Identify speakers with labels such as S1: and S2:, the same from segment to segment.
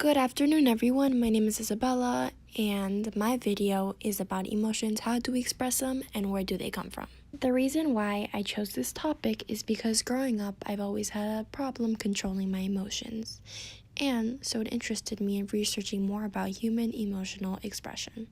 S1: Good afternoon, everyone. My name is Isabella, and my video is about emotions. How do we express them, and where do they come from? The reason why I chose this topic is because growing up, I've always had a problem controlling my emotions, and so it interested me in researching more about human emotional expression.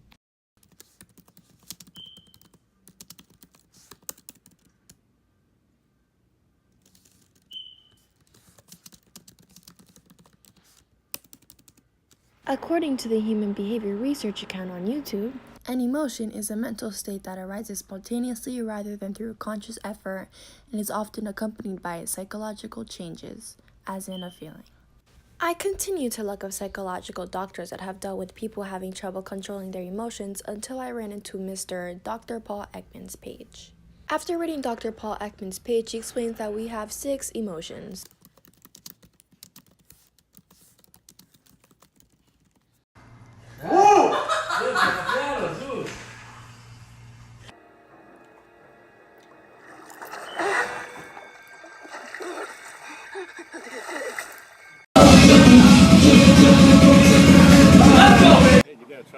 S1: According to the Human Behavior Research account on YouTube, an emotion is a mental state that arises spontaneously rather than through conscious effort and is often accompanied by psychological changes, as in a feeling. I continue to look up psychological doctors that have dealt with people having trouble controlling their emotions until I ran into Mr. Dr. Paul Ekman's page. After reading Dr. Paul Ekman's page, he explains that we have 6 emotions.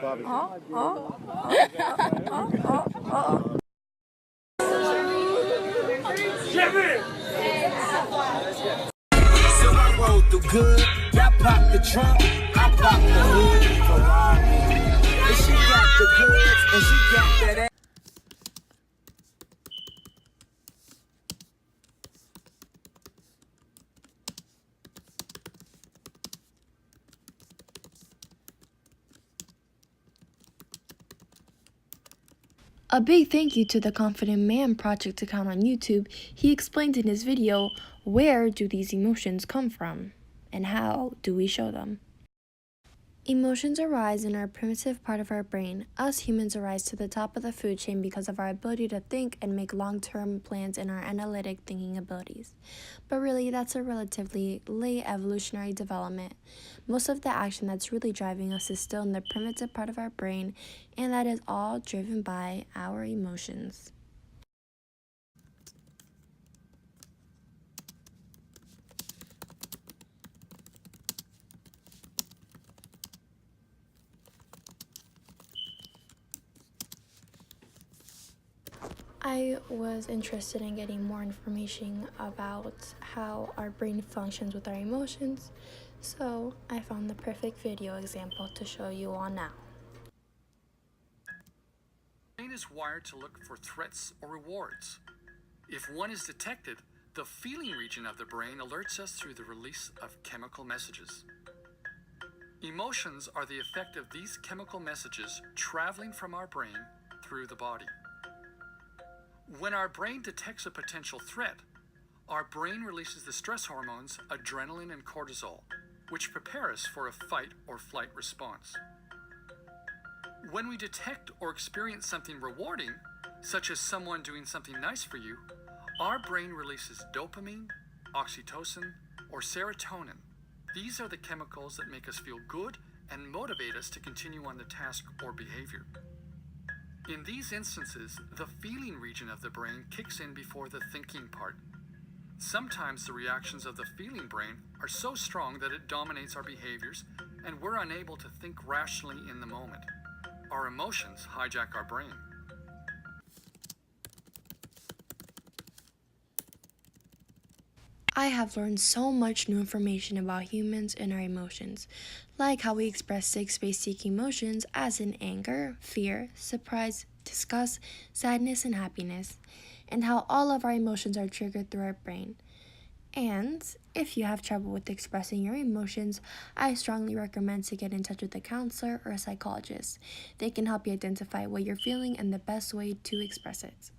S2: Bobby.
S3: So I rolled through good, I popped the trunk, I popped the hood, Ferrari. And she got the goods, and she got that ass.
S1: A big thank you to the Confident Man Project account on YouTube. He explained in his video, where do these emotions come from and how do we show them? Emotions arise in our primitive part of our brain. Us humans arise to the top of the food chain because of our ability to think and make long-term plans in our analytic thinking abilities. But really, that's a relatively late evolutionary development. Most of the action that's really driving us is still in the primitive part of our brain, and that is all driven by our emotions. I was interested in getting more information about how our brain functions with our emotions, so I found the perfect video example to show you all now.
S4: The brain is wired to look for threats or rewards. If one is detected, the feeling region of the brain alerts us through the release of chemical messages. Emotions are the effect of these chemical messages traveling from our brain through the body. When our brain detects a potential threat, our brain releases the stress hormones adrenaline and cortisol, which prepare us for a fight or flight response. When we detect or experience something rewarding, such as someone doing something nice for you, our brain releases dopamine, oxytocin, or serotonin. These are the chemicals that make us feel good and motivate us to continue on the task or behavior. In these instances, the feeling region of the brain kicks in before the thinking part. Sometimes the reactions of the feeling brain are so strong that it dominates our behaviors and we're unable to think rationally in the moment. Our emotions hijack our brain.
S1: I have learned so much new information about humans and our emotions, like how we express 6 basic emotions as in anger, fear, surprise, disgust, sadness, and happiness, and how all of our emotions are triggered through our brain. And if you have trouble with expressing your emotions, I strongly recommend to get in touch with a counselor or a psychologist. They can help you identify what you're feeling and the best way to express it.